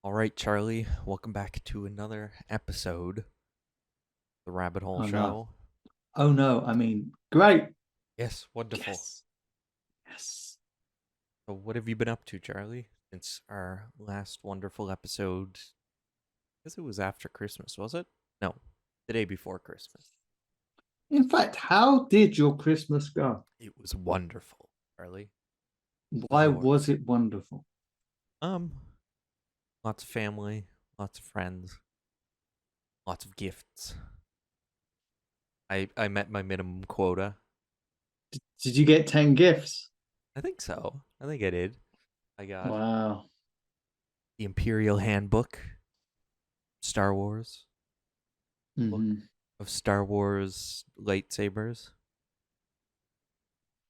All right, Charlie, welcome back to another episode of the Rabbit Hole Oh no. Show. Oh no. I mean, great. Yes, wonderful. Yes. Yes. So, what have you been up to, Charlie, since our last wonderful episode? I guess it was after Christmas, was it? No, the day before Christmas. In fact, how did your Christmas go? It was wonderful, Charlie. Was Why was yours? it wonderful? Um, Lots of family, lots of friends, lots of gifts. I met my minimum quota. Did you get 10 gifts? I think so. I think I did. I got Wow. the Imperial Handbook, Star Wars, book Hmm. of Star Wars lightsabers,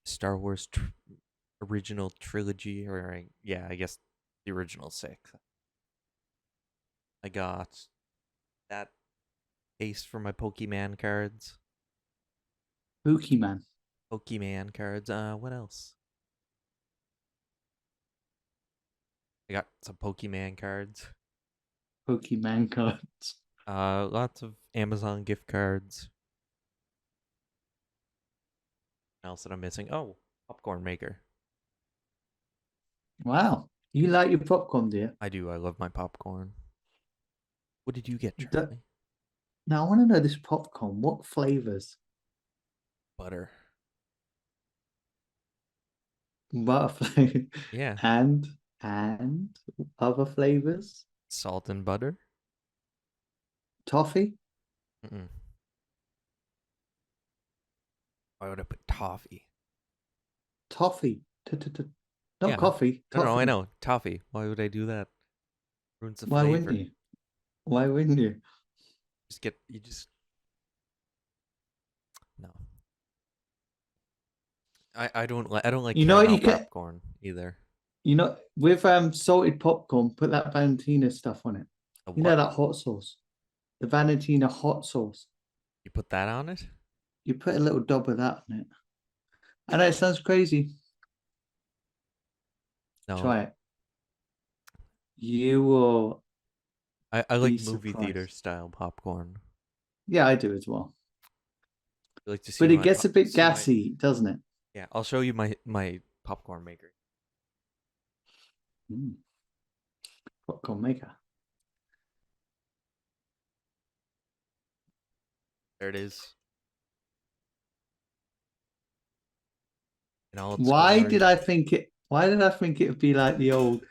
Star Wars original trilogy, or yeah, I guess the original six. I got that case for my Pokemon cards. Pokemon. Pokemon cards. What else? I got some Pokemon cards. Pokemon cards. Lots of Amazon gift cards. What else that I'm missing? Oh, popcorn maker. Wow. You like your popcorn, dear? I do. I love my popcorn. What did you get, D- Charlie? Now I want to know this popcorn. What flavors? Butter. Butterfly Yeah. and other flavors? Salt and butter. Toffee? Mm-mm. Why would I put toffee? Toffee. Not Yeah. coffee. No, I Toffee. know. Toffee. Why would I do that? Ruins the Why wouldn't flavor. you? Why wouldn't you? You just no. I don't like You know what caramel you can popcorn either. with salted popcorn, put that Valentina stuff on it. A You know what? that hot sauce. The Valentina hot sauce. You put that on it? You put a little dab of that on it. I know it sounds crazy. No. Try it. You will I like be movie theater surprised. style popcorn. Yeah, I do as well. You like to see But it my gets a bit see my gassy, doesn't it? yeah, I'll show you my popcorn maker. Mm, popcorn maker. There it is. In all its Why did glory. I think it? Why did I think it would be like the old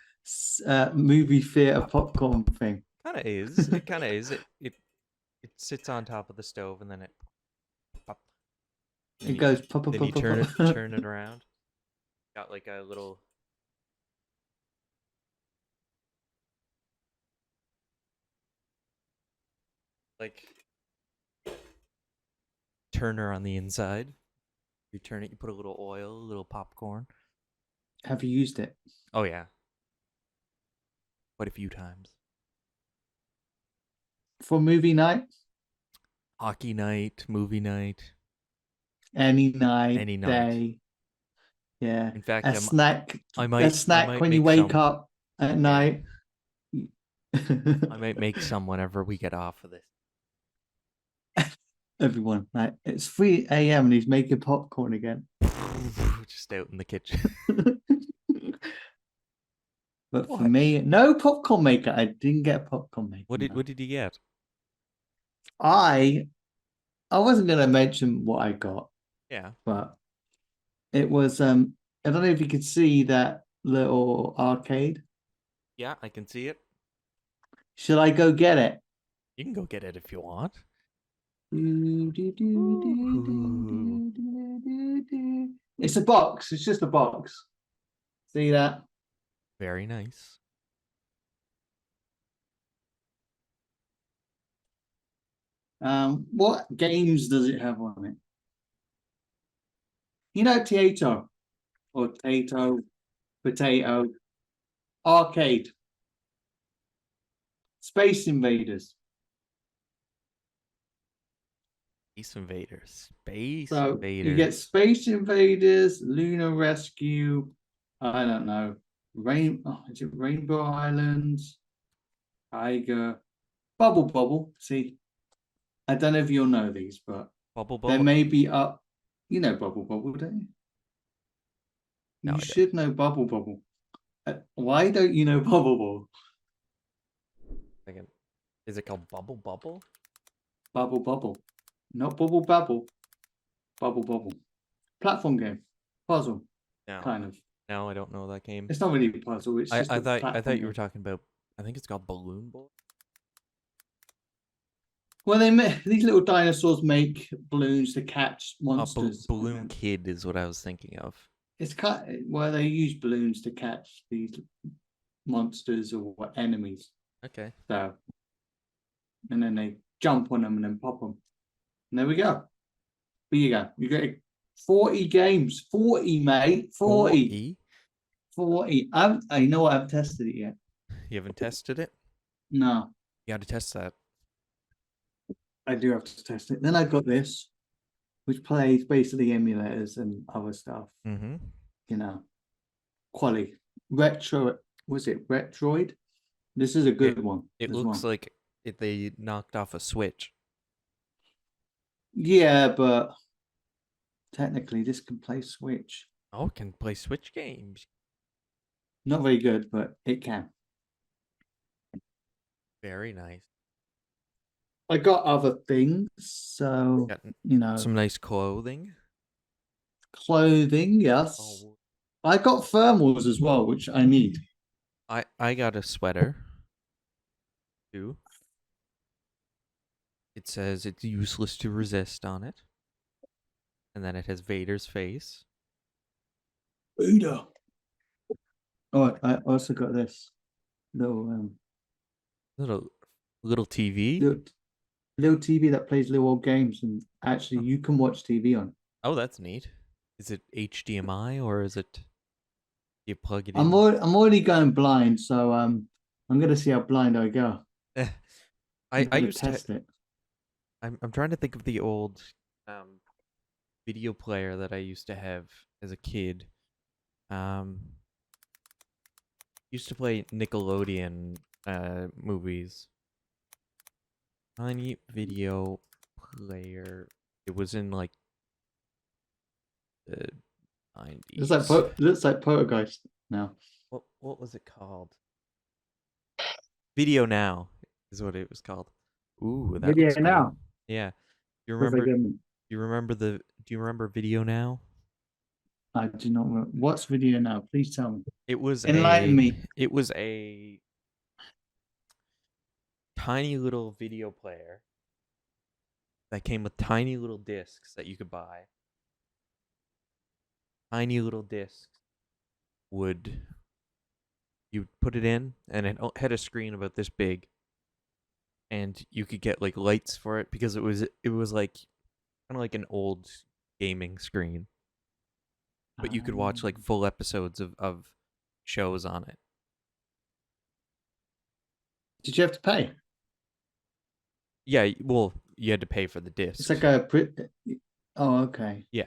movie theater popcorn thing? Kinda is. It kinda is. It sits on top of the stove and then it pop, It goes pop, pop, then you pop, pop, pop. turn it around. Got like a little like turner on the inside. You turn it, you put a little oil, a little popcorn. Have you used it? Oh yeah, quite a few times. For movie night? Hockey night, movie night, Any night, any night. day. Yeah. In fact, A snack, a I snack might when you make wake some. up at Yeah, night. I might make some whenever we get off of this. Everyone, like it's 3 a.m. and he's making popcorn again. Just out in the kitchen. But for What? me, no popcorn maker. I didn't get a popcorn maker. No. What did you get? I I wasn't gonna mention what I got, Yeah, but it was I don't know if you could see that little arcade. yeah, I can see it. Should I go get it? You can go get it if you want. Ooh, It's a box. It's just a box. See that? very nice. What games does it have on it? You know, Tato or Tato, potato, arcade, Space Invaders. Space Invaders. Space So you get Invaders. Space Invaders, Lunar Rescue. I don't know. Is it Rainbow Islands? tiger, bubble bubble. See, I don't know if you'll know these, but Bubble there bubble. may be up. You know bubble bubble, don't you? No, You I don't. should know bubble bubble. Why don't you know bubble bubble? Second. Is it called bubble bubble? Bubble bubble, not bubble babble. Bubble bubble. Platform game, puzzle, No, kind of. no, I don't know that game. It's not really a puzzle. It's I just I a thought I thought platform you were game. talking about. I think it's called Balloon Boy. Well, they make these little dinosaurs make balloons to catch monsters, and Balloon then Kid is what I was thinking of. it's kind of, well, they use balloons to catch these monsters or enemies. Okay. So, and then they jump on them and then pop them. And there we go. Here you go. You get 40 games. 40, mate. 40. 4E? 40. I know I haven't tested it yet. You haven't tested it? No, You got to test that. I do have to test it. Then I got this, which plays basically emulators and other stuff. Mm-hmm. You know, quality. Retro, was it Retroid? This is a good one. It looks like they knocked off a Switch. Yeah, but technically this can play Switch. Oh, it can play Switch games. Not very good, but it can. Very nice. I got other things, so Got you know, some nice clothing. clothing. Yes, Oh, I got thermals as well, which I need. I got a sweater too. It says it's useless to resist on it. And then it has Vader's face. Udo. Oh, I also got this little Little TV. little, little TV that plays little old games, and actually Huh. you can watch TV on. Oh, that's neat. Is it HDMI or is it you plug it I'm in? I'm already going blind, so I'm gonna see how blind I go. I'm I gonna used to test it. I'm trying to think of the old video player that I used to have as a kid. Um used to play Nickelodeon movies. Tiny video player. It was in like the 90s. Looks like Poltergeist now. What was it called? VideoNow is what it was called. Ooh, that Video looks cool. now. Yeah. You Looks like remember do you remember VideoNow? I do not remember. What's video now? Please tell me. It was Enlighten me. a tiny little video player that came with tiny little discs that you could buy. Tiny little discs would you put it in and it had a screen about this big and you could get like lights for it because it was like kind of like an old gaming screen, but you could watch like full episodes of shows on it. Did you have to pay? Yeah, well, you had to pay for the It's discs. like a. Oh, okay. Yeah.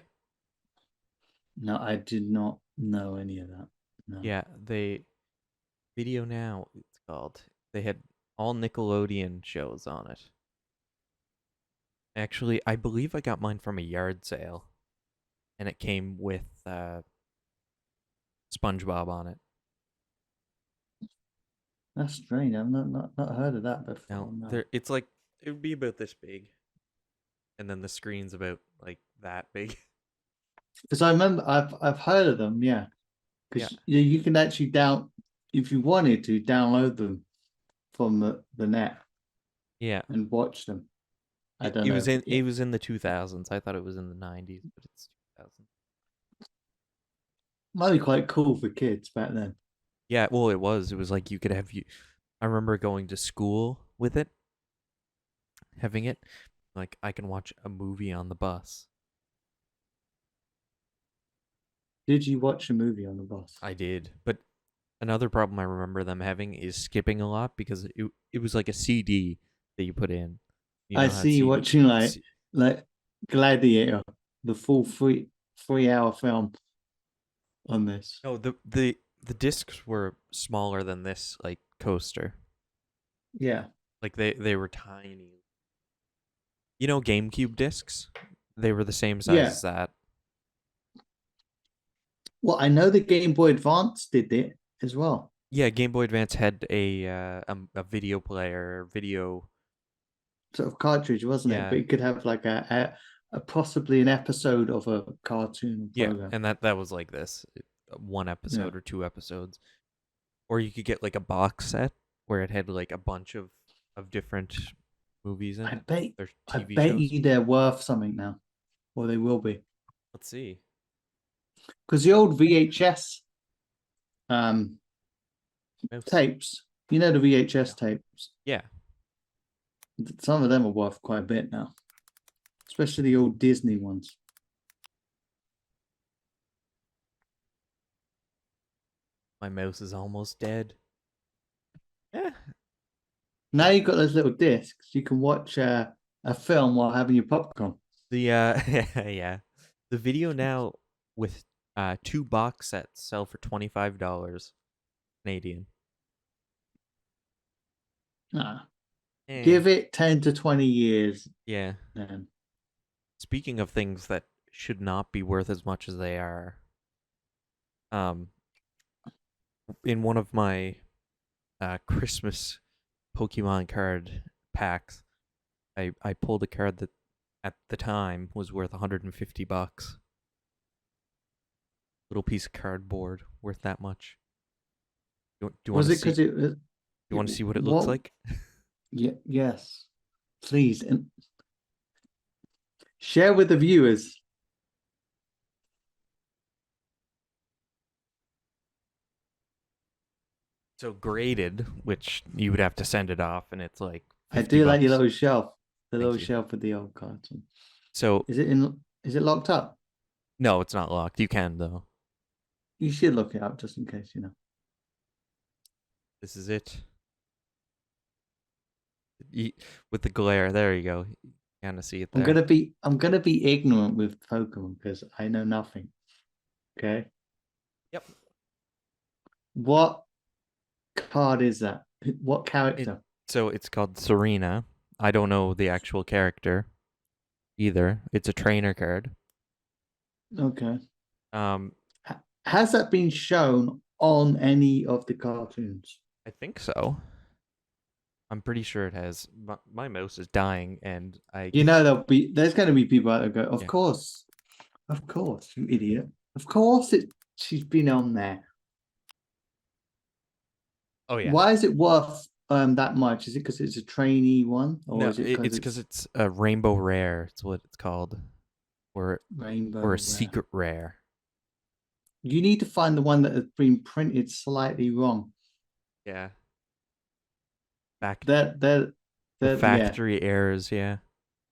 No, I did not know any of that. No. Yeah, they Video Now it's called. They had all Nickelodeon shows on it. Actually, I believe I got mine from a yard sale, and it came with SpongeBob on it. That's strange. I've not heard of that before. Now, No. it's like it would be about this big, and then the screen's about like that big. Because I remember I've heard of them, yeah. Because you can actually if you wanted to download them from the net Yeah, and watch them. I don't it know. was in it was in the 2000s. I thought it was in the 90s, but it's 2000. Might be quite cool for kids back then. Yeah, well, it was. It was like you could have you. I remember going to school with it, having it. Like I can watch a movie on the bus. Did you watch a movie on the bus? I did, but another problem I remember them having is skipping a lot because it was like a CD that you put in. You know I how see you CD, watching like Gladiator, the full 3 hour film on this. no, the discs were smaller than this like coaster. Yeah. Like they were tiny. You know, GameCube discs? They were the same size Yeah. as that. Well, I know the Game Boy Advance did it as well. Yeah, Game Boy Advance had a video player, video. Sort of cartridge, wasn't it? Yeah, But it could have like a possibly an episode of a cartoon yeah, program. and that was like this, one Yeah. episode or two episodes. Or you could get like a box set where it had like a bunch of different movies in I it. bet There's I TV bet shows. you they're worth something now. Or they will be. Let's see. Because the old VHS um Mouse. tapes, you know, the Yeah. VHS tapes, Yeah. some of them are worth quite a bit now, especially the old Disney ones. My mouse is almost dead. Yeah. Now you've got those little discs, you can watch a film while having your popcorn. The yeah. The video now with two box sets sell for $25 Canadian. Ah, Eh. give it 10 to 20 years, Yeah. then. Speaking of things that should not be worth as much as they are, um, in one of my Christmas Pokemon card packs, I pulled a card that at the time was worth $150. Little piece of cardboard worth that much. Do you want Was to it see? because it was You want to see what it looks what? like? Yeah, yes, please, and share with the viewers. So graded, which you would have to send it off, and it's like I 50 do like your bucks. little shelf, the Thank little you. shelf with the old carton. So Is it in? Is it locked up? no, it's not locked. You can though. You should look it up just in case, you know. This is it. You, with the glare, there you go. You kind of see it I'm there. gonna be I'm gonna be ignorant with Pokemon because I know nothing. Okay. Yep. What card is that? What It character? so it's called Serena. I don't know the actual character either. It's a trainer card. Okay. Um, Has that been shown on any of the cartoons? I think so. I'm pretty sure it has. My mouse is dying, and I You know, there's going to be people out there go, yeah. of course, you idiot, of course she's been on there. Oh yeah. Why is it worth that much? Is it because it's a trainee one, or No, is it because it's because it's it's a rainbow rare. It's what it's called, or rainbow a rare? secret rare. You need to find the one that has been printed slightly wrong. Yeah. Back That the that yeah, factory errors. Yeah.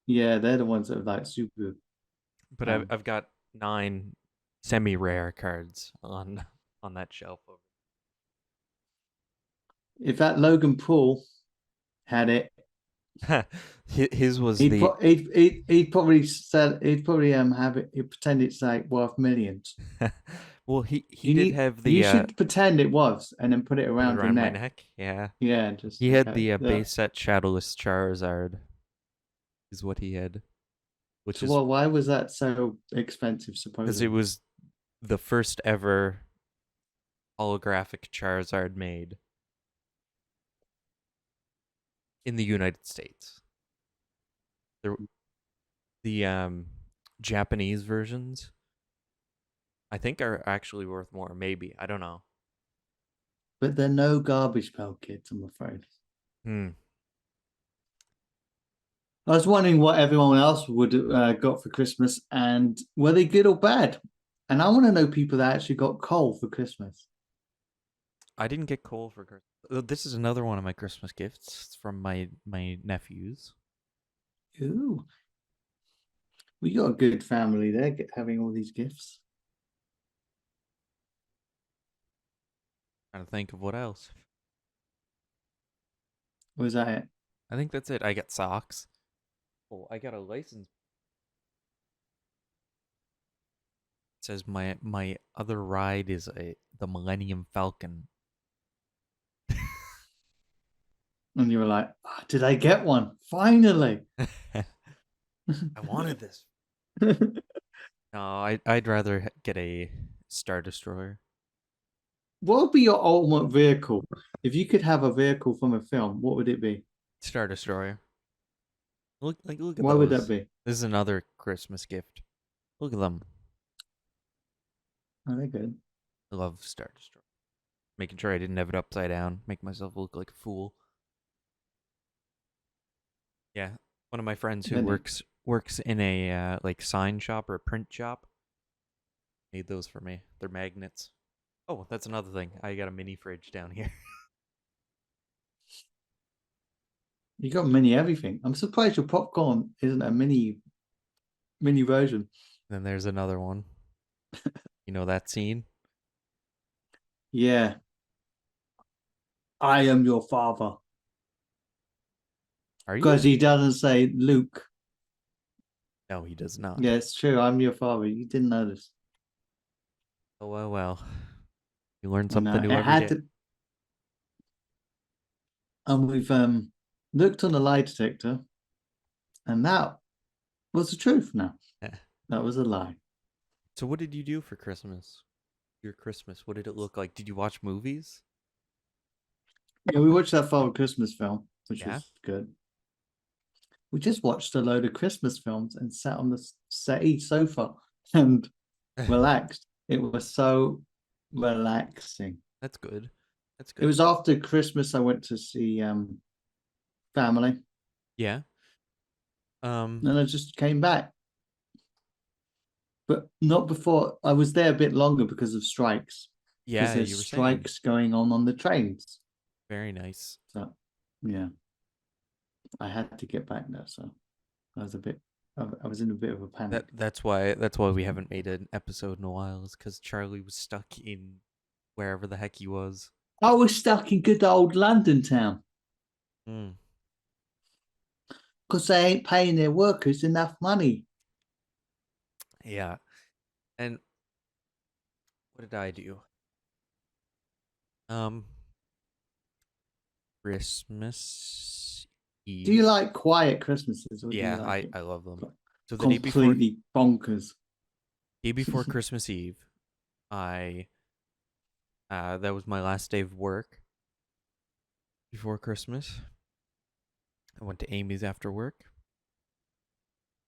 yeah, they're the ones that are like super. But Um, I've got 9 semi rare cards on that shelf over. if that Logan Paul had it, His was the he'd probably sell. He'd probably have it. He'd pretend it's like worth millions. well, he You did need. have You the should pretend it was, and then put it put it around your around my neck. neck. Yeah. Yeah, just He had okay. the Yeah. base set Shadowless Charizard is what he had, which So, is well, why was that so expensive? because it Supposedly, was the first ever holographic Charizard made in the United States. The Japanese versions I think are actually worth more. Maybe I don't know. but they're no garbage pail kids. I'm afraid. Hmm. I was wondering what everyone else would got for Christmas, and were they good or bad? And I want to know people that actually got coal for Christmas. I didn't get coal for Christmas. This is another one of my Christmas gifts. It's from my nephews. Ooh, we got a good family there, having all these gifts. Trying to think of what else. Was that it? I think that's it. I got socks. Oh, I got a license. It says my other ride is the Millennium Falcon. And you were like, "Ah, did I get one? Finally." I wanted this. No, I'd rather get a Star Destroyer. What would be your ultimate vehicle? If you could have a vehicle from a film, what would it be? Star Destroyer. Look at Why would that those. be? This is another Christmas gift. Look at them. Oh, they're good. I love Star Destroyer. Making sure I didn't have it upside down, make myself look like a fool. Yeah, one of my friends who They're neat. works in a like sign shop or a print shop made those for me. They're magnets. Oh, that's another thing. I got a mini fridge down here. You got mini everything. I'm surprised your popcorn isn't a mini version. Then there's another one. You know that scene? Yeah. I am your father. Are Because you? he doesn't say Luke. No, he does not. Yeah, it's true. I'm your father. You didn't know this. Oh well. You learn And something new it every had day. to, and we've looked on the lie detector, and that was the truth now. That was a lie. So what did you do for Christmas? Your Christmas, what did it look like? Did you watch movies? Yeah, we watched that Father Christmas film, which Yeah. was good. We just watched a load of Christmas films and sat on the settee sofa and relaxed. It was so relaxing. That's good. That's It good. was after Christmas. I went to see family, Yeah. and I just came back, but not before. I was there a bit longer because of strikes, because Yeah, there's you were saying. strikes going on the trains. Very nice. So yeah, I had to get back there. So I was a bit. I was in a bit of a panic. That's why we haven't made an episode in a while, is because Charlie was stuck in wherever the heck he was. I was stuck in good old London town Mm. because they ain't paying their workers enough money. Yeah. And what did I do? Um Christmas Do you Eve. like quiet Christmases or do you Yeah, like it I love them. So completely bonkers? day before Christmas Eve, I that was my last day of work before Christmas. I went to Amy's after work.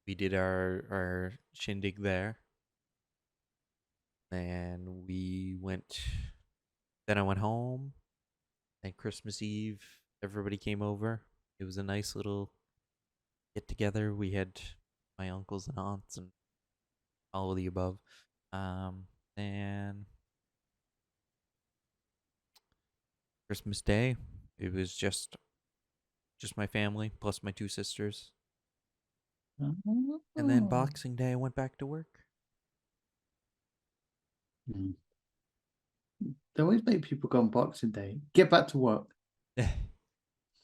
We did our shindig there. And we went then I went home. And Christmas Eve, everybody came over. It was a nice little get together. We had my uncles and aunts and all of the above. And Christmas Day, it was just my family plus my two sisters. And then Oh. Boxing Day, I went back to work. Mm. They always make people go on Boxing Day. Get back to work.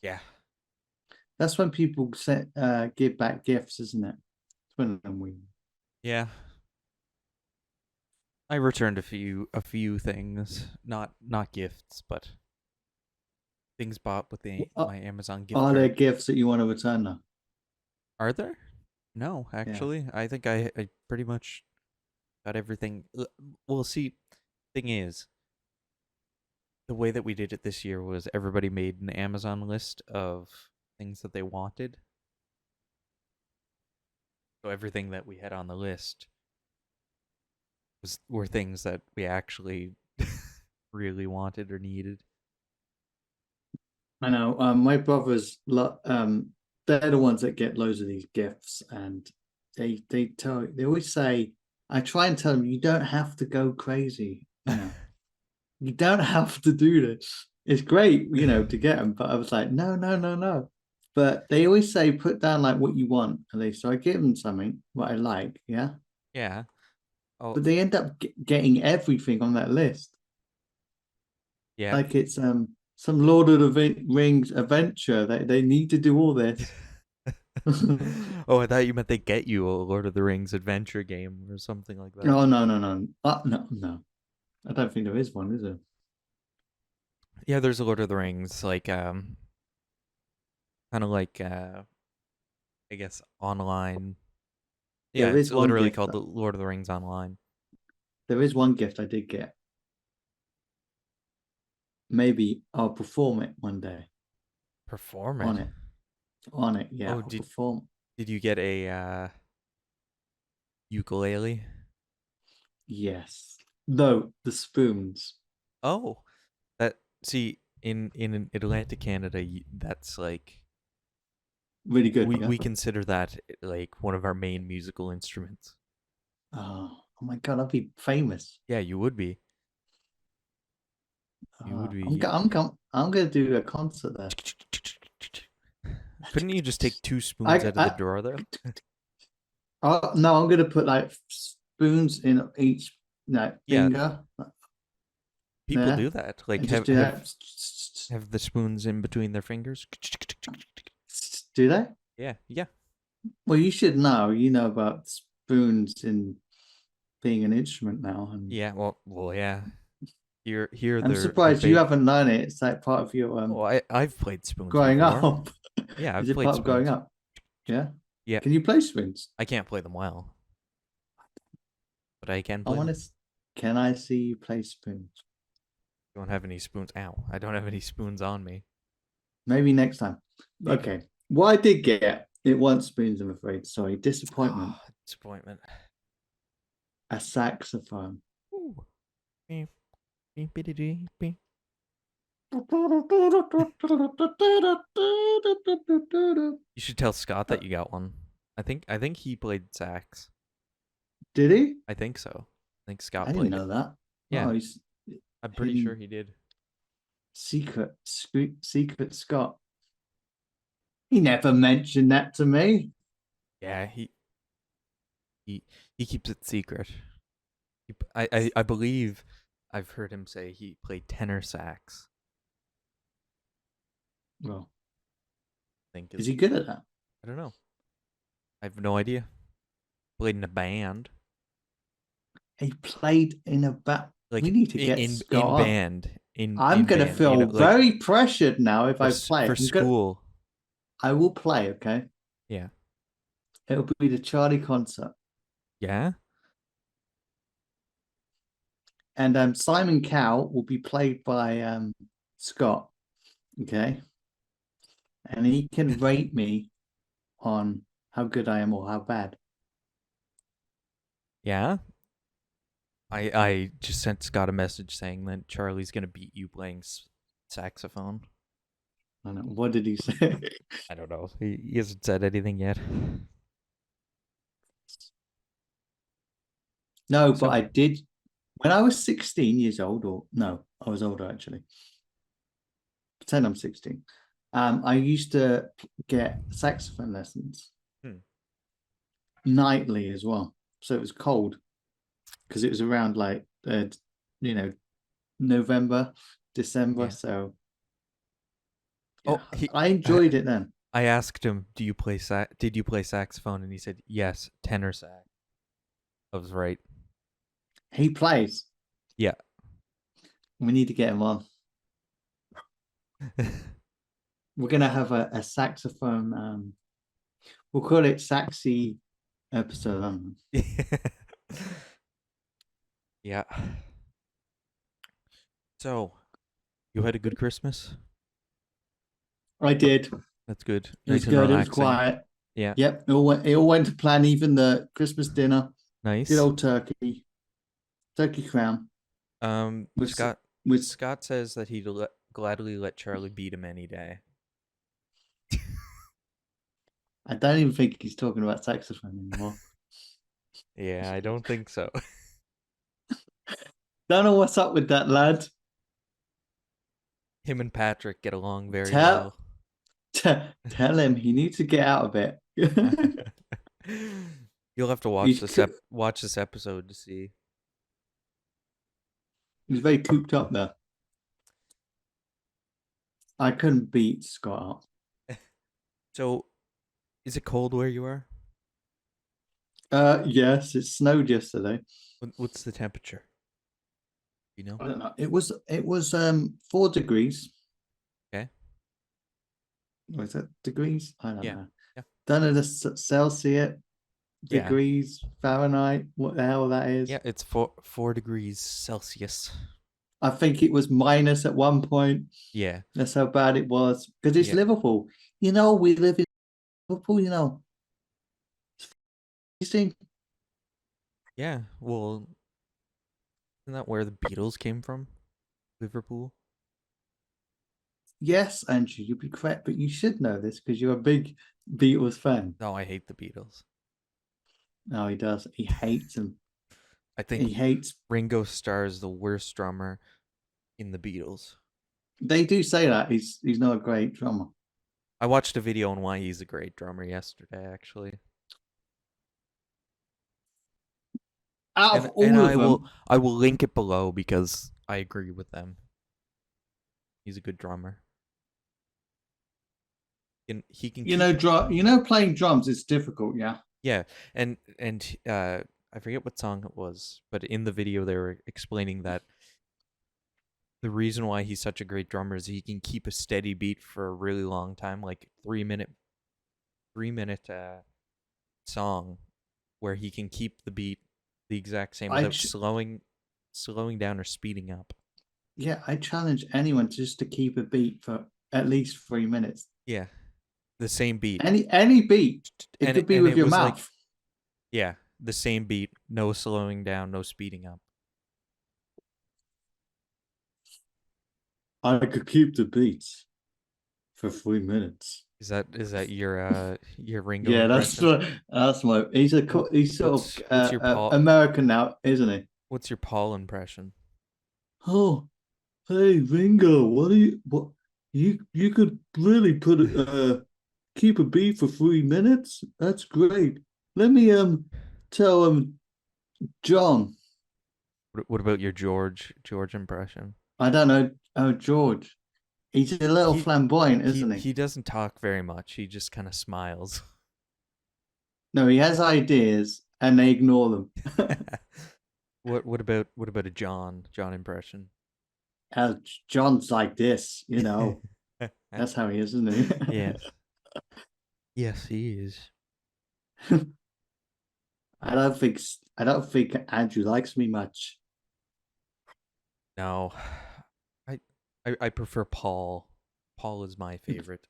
Yeah. That's when people give back gifts, isn't it? It's when we. Yeah. I returned a few things, not gifts, but things bought with my Amazon gift Are there card. gifts that you want to return now? Are there? No, Yeah. actually. I think I pretty much got everything. Well, see, thing is, the way that we did it this year was everybody made an Amazon list of things that they wanted. So everything that we had on the list were things that we actually really wanted or needed. I know. My brothers, they're the ones that get loads of these gifts, and they always say, I try and tell them, you don't have to go crazy. You don't have to do this. It's great, to get them, but I was like, no, no, no, no. But they always say, put down like what you want, at least. So I give them something what I like, yeah. Yeah. Oh, But they end up getting everything on that list, yeah. like it's some Lord of the Rings adventure. They need to do all this. Oh, I thought you meant they get you a Lord of the Rings adventure game or something like that. Oh, no, no, no, no, no. I don't think there is one, is there? Yeah, there's a Lord of the Rings like kind of like I guess online. Yeah, There it's is one literally gift. called the Lord of the Rings Online. There is one gift I did get. Maybe I'll perform it one day. Perform On it. it. On it. Yeah, Oh, I'll perform. did you get a ukulele? Yes. No, the spoons. Oh, that see in Atlantic Canada, that's like Really good. Yeah. we consider that like one of our main musical instruments. Oh my god, I'll be famous. Yeah, you would be. You would be. I'm gonna do a concert there. Couldn't you just take two spoons out of the I drawer though? no, I'm gonna put like spoons in each Yeah, finger people there do that. Like and just do that. have the spoons in between their fingers. Do they? Yeah, yeah, Well, you should know. You know about spoons in being an instrument now, and yeah. Well, yeah. Here I'm they're surprised you big. haven't known it. It's like part of your Oh, I've played spoons growing before. up. Yeah, Is I've it played part of growing spoons. up? Yeah. Yeah, Can you play spoons? I can't play them well, but I can I play want them. to. Can I see you play spoons? You don't have any spoons. Ow, I don't have any spoons on me. Maybe next time. Maybe. Okay. What I did get, it weren't spoons, I'm afraid. Sorry. Disappointment. Ah, disappointment. A saxophone. Ooh. Beep, beep, beep, beep, beep. You should tell Scott that you got one. I think he played sax. Did he? I think so. I think I Scott didn't played it. know that. Yeah, Oh, he's I'm pretty sure hidden he did. secret Scott. He never mentioned that to me. Yeah, he he keeps it secret. I believe I've heard him say he played tenor sax. Well, I think is is he good at that? I don't know. I have no idea. Played in a band. He played in a band. We Like need to get in Scott on. band I'm in gonna band. You know, feel like very pressured now if I play. for school. I will play, okay? Yeah. It'll be the Charlie concert. Yeah. And Simon Cowell will be played by Scott, okay? And he can rate me on how good I am or how bad. Yeah. I just sent Scott a message saying that Charlie's gonna beat you playing saxophone. I don't know. What did he say? I don't know. He hasn't said anything yet. No, but So I did when I was 16 years old, or no, I was older actually. Pretend I'm 16. I used to get saxophone lessons hmm, nightly as well. So it was cold because it was around like you know, November, December. yeah. So yeah, Oh, he. I I, enjoyed it then. I asked him, "Do you play Did you play saxophone?" And he said, "Yes, tenor sax." I was right. He plays. Yeah. We need to get him on. We're gonna have a saxophone. We'll call it Saxy episode. Yeah. So, you had a good Christmas? I did. That's good. It was Nice and good. It was relaxing. quiet. Yeah. Yep. It all went to plan. Even the Christmas dinner. Good Nice. old turkey crown. with Scott with. Scott says that he'd gladly let Charlie beat him any day. I don't even think he's talking about saxophone anymore. Yeah, I don't think so. Don't know what's up with that lad. Him and Patrick get along very Tell well. tell him he needs to get out of it. You'll have to watch he's this episode to see. he's very cooped up there. I couldn't beat Scott up. So, is it cold where you are? Yes, it snowed yesterday. What's the temperature? You know? I don't know. It was 4 degrees. Okay. Was that degrees? I don't Yeah. know. Yeah. Don't know the Celsius, Yeah. degrees, Fahrenheit, what the hell that is. Yeah, it's 4 degrees Celsius. I think it was minus at one point. Yeah. That's how bad it was. Because it's Yeah. Liverpool. You know, we live in Liverpool, you know. You see? Yeah. Well, isn't that where the Beatles came from? Liverpool? Yes, Andrew, you'd be correct, but you should know this because you're a big Beatles fan. No, I hate the Beatles. No, he does. He hates them. I think He hates. Ringo Starr is the worst drummer in the Beatles. They do say that he's not a great drummer. I watched a video on why he's a great drummer yesterday, actually. Out And of all of them, I will link it below because I agree with them. He's a good drummer. And he can you keep know, playing drums is difficult. Yeah. Yeah, and I forget what song it was, but in the video they were explaining that the reason why he's such a great drummer is he can keep a steady beat for a really long time, like 3 minute song, where he can keep the beat the exact same without slowing down or speeding up. Yeah, I challenge anyone just to keep a beat for at least 3 minutes. Yeah, the same beat. Any beat. It could be and with it your was mouth. like, yeah, the same beat, no slowing down, no speeding up. I could keep the beats for 3 minutes. Is that your Ringo Yeah, impression? that's my. He's sort What's your of American now, isn't he? What's your Paul impression? Oh, hey Ringo, what you could really keep a beat for 3 minutes? That's great. Let me tell John. What about your George impression? I don't know. Oh, George. He's a little He flamboyant, he isn't he? he doesn't talk very much. He just kind of smiles. No, he has ideas and they ignore them. What about a John impression? John's like this, you know. That's how he is, isn't he? Yes. Yes, he is. I don't think Andrew likes me much. No. I I prefer Paul. Paul is my favorite.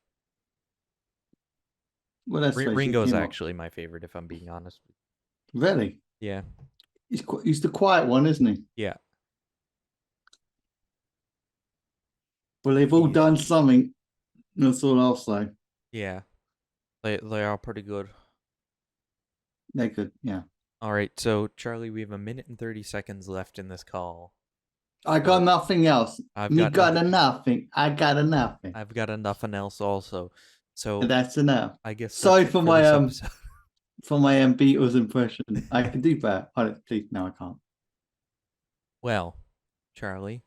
Well, let's face it, Ringo's came up. actually my favorite if I'm being honest. Really? Yeah. He's the quiet one, isn't he? Yeah. Well, they've all He is. done something. That's all I'll say. Yeah. They are pretty good. They could, yeah. All right, so Charlie, we have a minute and 30 seconds left in this call. I got nothing else. I've Me got got nothing. a nothing. I got a nothing. I've got a nothing else also. So That's enough. I guess Sorry that's it for for my this episode. for my Beatles impression. I can do better. Please, no, I can't. Well, Charlie,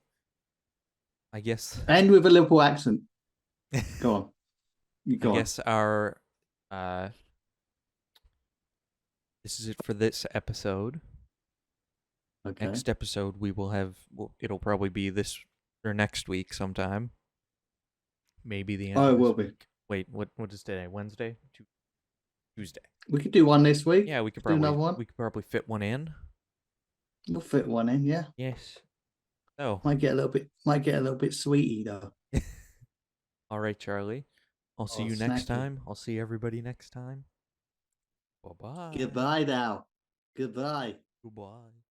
I guess And with a Liverpool accent. Go on. You I go on. guess our this is it for this episode. Okay. Next episode we will have it'll probably be this or next week sometime. Maybe the end Oh, of it this will be. week. Wait, what is today? Wednesday? Tuesday. We could do one this week. Yeah, we could do another probably one. fit one in. We'll fit one in, yeah. Yes. So Might get a little bit sweetie though. all right, Charlie. I'll see you next snacky. time. I'll see everybody next time. Bye-bye. Goodbye now. Goodbye. Goodbye.